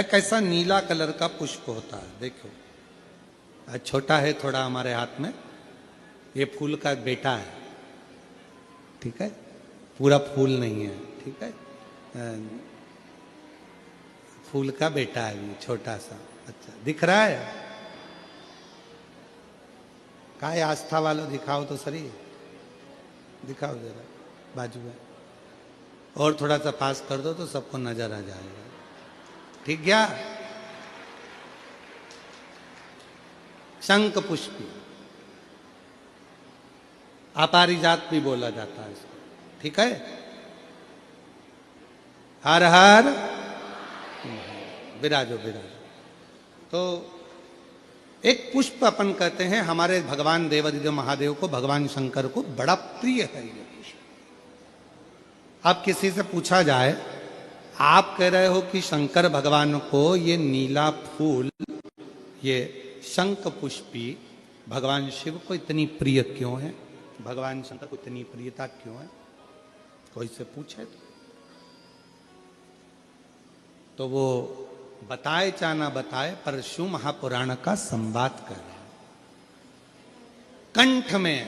एक ऐसा नीला कलर का पुष्प होता है, देखो छोटा है थोड़ा हमारे हाथ में, ये फूल का बेटा है, ठीक है, पूरा फूल नहीं है, ठीक है, फूल का बेटा है ये छोटा सा। अच्छा दिख रहा है? कहा है आस्था वालों दिखाओ तो सही, दिखाओ जरा बाजू में, और थोड़ा सा पास कर दो तो सबको नजर आ जाएगा, ठीक क्या? शंख पुष्पी, अपारिजात भी बोला जाता है इसको, ठीक है। हर हर विराजो विराजो। तो एक पुष्प अपन कहते हैं हमारे भगवान देवादिदेव महादेव को, भगवान शंकर को बड़ा प्रिय है ये पुष्प। अब किसी से पूछा जाए, आप कह रहे हो कि शंकर भगवान को ये नीला फूल, ये शंख पुष्पी भगवान शिव को इतनी प्रिय क्यों है, भगवान शंकर को इतनी प्रियता क्यों है, कोई से पूछे तो वो बताए चाहे ना बताए, पर शिव महापुराण का संवाद कर रहे हैं। कंठ में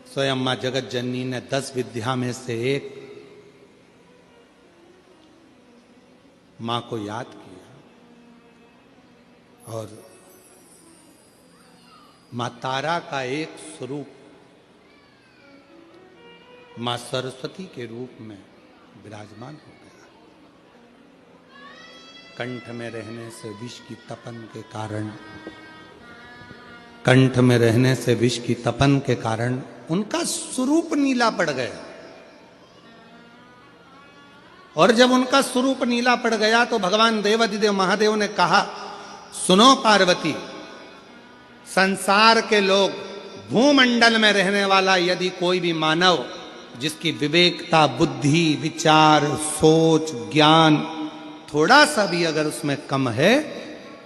स्वयं मां जगत जननी ने 10 विद्या में से एक मां को याद किया, और मां तारा का एक स्वरूप मां सरस्वती के रूप में विराजमान हो गया। कंठ में रहने से विष की तपन के कारण, कंठ में रहने से विष की तपन के कारण उनका स्वरूप नीला पड़ गया, और जब उनका स्वरूप नीला पड़ गया तो भगवान देवादिदेव महादेव ने कहा, सुनो पार्वती, संसार के लोग, भूमंडल में रहने वाला यदि कोई भी मानव जिसकी विवेकता, बुद्धि, विचार, सोच, ज्ञान थोड़ा सा भी अगर उसमें कम है,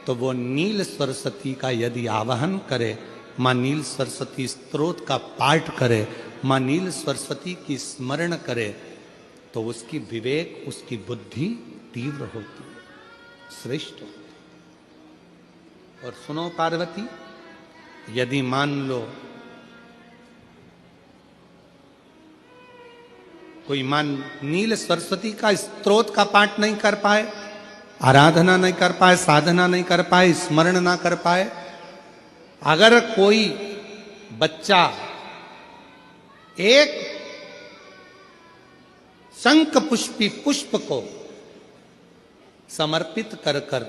तो वो नील सरस्वती का यदि आवाहन करे, मां नील सरस्वती स्तोत्र का पाठ करे, मां नील सरस्वती की स्मरण करे, तो उसकी विवेक, उसकी बुद्धि तीव्र होती है, श्रेष्ठ होती है। और सुनो पार्वती, यदि मान लो कोई मान नील सरस्वती का स्तोत्र का पाठ नहीं कर पाए, आराधना नहीं कर पाए, साधना नहीं कर पाए, स्मरण ना कर पाए, अगर कोई बच्चा एक शंख पुष्पी पुष्प को समर्पित कर कर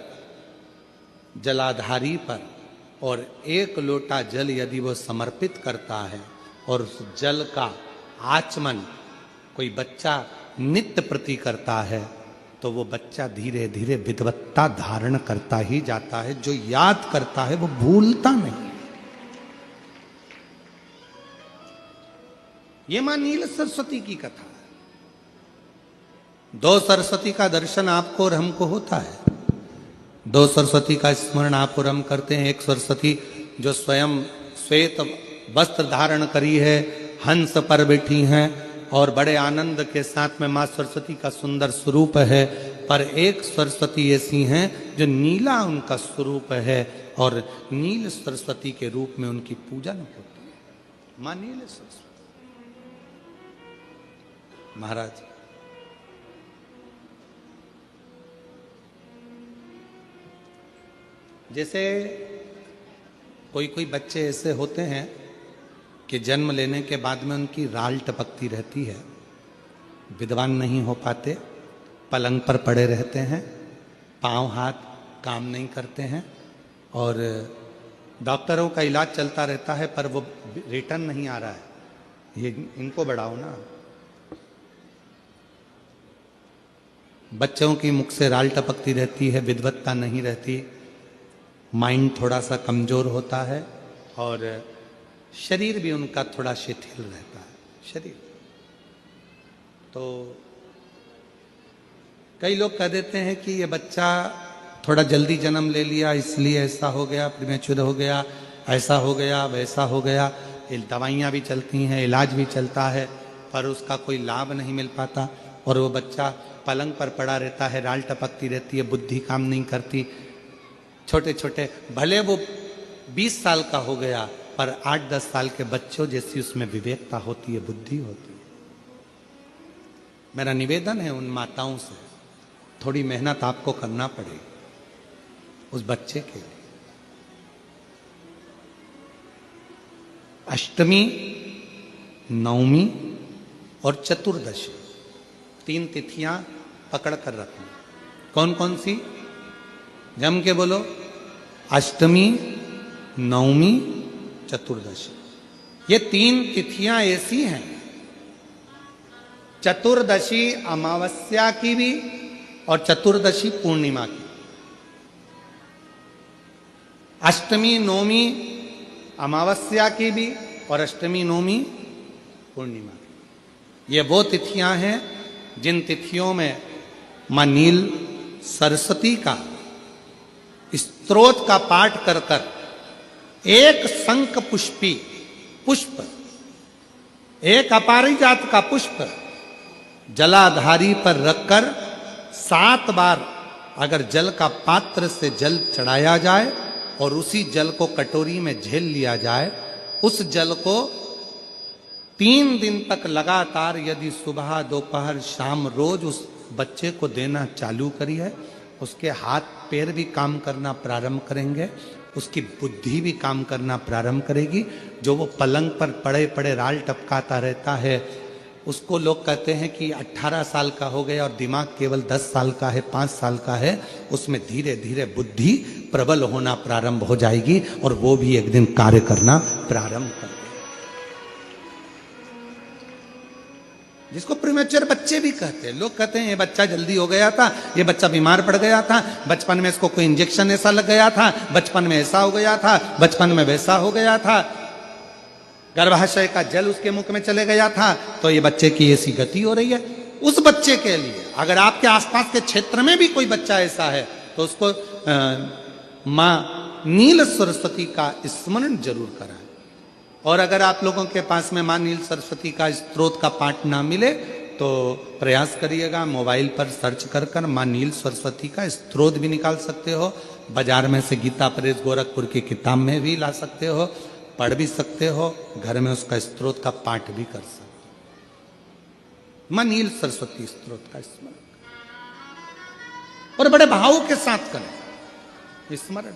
जलाधारी पर, और 1 लोटा जल यदि वो समर्पित करता है, और उस जल का आचमन कोई बच्चा नित्य प्रति करता है, तो वो बच्चा धीरे धीरे विद्वत्ता धारण करता ही जाता है। जो याद करता है वो भूलता नहीं। ये मां नील सरस्वती की कथा है। 2 सरस्वती का दर्शन आपको और हमको होता है, 2 सरस्वती का स्मरण आप और हम करते हैं। एक सरस्वती जो स्वयं श्वेत वस्त्र धारण करी है, हंस पर बैठी हैं, और बड़े आनंद के साथ में मां सरस्वती का सुंदर स्वरूप है। पर एक सरस्वती ऐसी हैं जो नीला उनका स्वरूप है, और नील सरस्वती के रूप में उनकी पूजन होती है। मां नील सरस्वती महाराज, जैसे कोई कोई बच्चे ऐसे होते हैं कि जन्म लेने के बाद में उनकी राल टपकती रहती है, विद्वान नहीं हो पाते, पलंग पर पड़े रहते हैं, पांव हाथ काम नहीं करते हैं, और डॉक्टरों का इलाज चलता रहता है, पर वो रिटर्न नहीं आ रहा है। ये इनको बढ़ाओ ना। बच्चों की मुख से राल टपकती रहती है, विद्वत्ता नहीं रहती, माइंड थोड़ा सा कमजोर होता है, और शरीर भी उनका थोड़ा शिथिल रहता है शरीर। तो कई लोग कह देते हैं कि ये बच्चा थोड़ा जल्दी जन्म ले लिया इसलिए ऐसा हो गया, प्रीमेच्योर हो गया, ऐसा हो गया, वैसा हो गया। दवाइयाँ भी चलती हैं, इलाज भी चलता है, पर उसका कोई लाभ नहीं मिल पाता, और वो बच्चा पलंग पर पड़ा रहता है, राल टपकती रहती है, बुद्धि काम नहीं करती। छोटे छोटे भले वो 20 साल का हो गया, पर 8-10 साल के बच्चों जैसी उसमें विवेकता होती है, बुद्धि होती है। मेरा निवेदन है उन माताओं से, थोड़ी मेहनत आपको करना पड़ेगी उस बच्चे के लिए। अष्टमी, नवमी और चतुर्दशी 3 तिथियां पकड़ कर रखना। कौन कौन सी? जम के बोलो। अष्टमी, नवमी, चतुर्दशी। ये 3 तिथियां ऐसी हैं, चतुर्दशी अमावस्या की भी और चतुर्दशी पूर्णिमा की। अष्टमी नवमी अमावस्या की भी और अष्टमी नवमी पूर्णिमा की। ये वो तिथियां हैं जिन तिथियों में मां नील सरस्वती का स्तोत्र का पाठ कर कर एक शंख पुष्पी पुष्प, एक अपारिजात का पुष्प जलाधारी पर रखकर 7 बार अगर जल का पात्र से जल चढ़ाया जाए और उसी जल को कटोरी में झेल लिया जाए, उस जल को 3 दिन तक लगातार यदि सुबह दोपहर शाम रोज उस बच्चे को देना चालू करिए, उसके हाथ पैर भी काम करना प्रारंभ करेंगे, उसकी बुद्धि भी काम करना प्रारंभ करेगी। जो वो पलंग पर पड़े पड़े राल टपकाता रहता है, उसको लोग कहते हैं कि 18 साल का हो गया और दिमाग केवल 10 साल का है, 5 साल का है, उसमें धीरे धीरे बुद्धि प्रबल होना प्रारंभ हो जाएगी और वो भी एक दिन कार्य करना प्रारंभ कर देगा। जिसको प्रीमेच्योर बच्चे भी कहते हैं। लोग कहते हैं ये बच्चा जल्दी हो गया था, ये बच्चा बीमार पड़ गया था, बचपन में इसको कोई इंजेक्शन ऐसा लग गया था, बचपन में ऐसा हो गया था, बचपन में वैसा हो गया था, गर्भाशय का जल उसके मुख में चले गया था, तो ये बच्चे की ऐसी गति हो रही है। उस बच्चे के लिए अगर आपके आसपास के क्षेत्र में भी कोई बच्चा ऐसा है तो उसको मां नील सरस्वती का स्मरण जरूर कराएं। और अगर आप लोगों के पास में मां नील सरस्वती का स्तोत्र का पाठ ना मिले तो प्रयास करिएगा, मोबाइल पर सर्च कर कर मां नील सरस्वती का स्तोत्र भी निकाल सकते हो। बाजार में से गीता प्रेस गोरखपुर की किताब में भी ला सकते हो, पढ़ भी सकते हो, घर में उसका स्तोत्र का पाठ भी कर सकते हो। मां नील सरस्वती स्तोत्र का स्मरण और बड़े भाव के साथ करें स्मरण।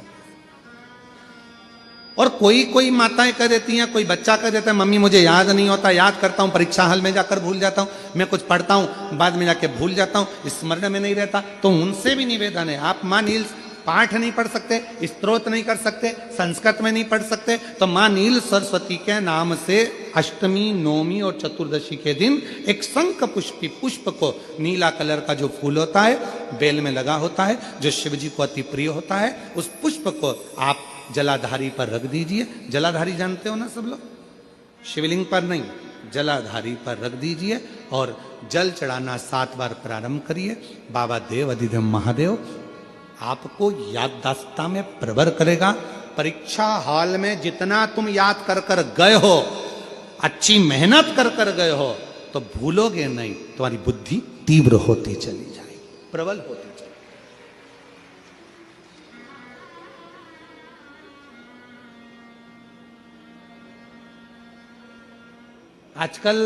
और कोई कोई माताएं कह देती हैं, कोई बच्चा कह देता है मम्मी मुझे याद नहीं होता, याद करता हूं परीक्षा हॉल में जाकर भूल जाता हूं, मैं कुछ पढ़ता हूं बाद में जाके भूल जाता हूं, स्मरण में नहीं रहता। तो उनसे भी निवेदन है, आप मां नील पाठ नहीं पढ़ सकते, स्तोत्र नहीं कर सकते, संस्कृत में नहीं पढ़ सकते, तो मां नील सरस्वती के नाम से अष्टमी नवमी और चतुर्दशी के दिन एक शंख पुष्पी पुष्प को, नीला कलर का जो फूल होता है बेल में लगा होता है, जो शिव जी को अति प्रिय होता है, उस पुष्प को आप जलाधारी पर रख दीजिए। जलाधारी जानते हो ना सब लोग, शिवलिंग पर नहीं, जलाधारी पर रख दीजिए और जल चढ़ाना 7 बार प्रारंभ करिए। बाबा देव अधिदेव महादेव आपको याददाश्तता में प्रवर करेगा। परीक्षा हॉल में जितना तुम याद कर कर गए हो, अच्छी मेहनत कर कर गए हो, तो भूलोगे नहीं, तुम्हारी बुद्धि तीव्र होती चली जाएगी, प्रबल होती चली। आजकल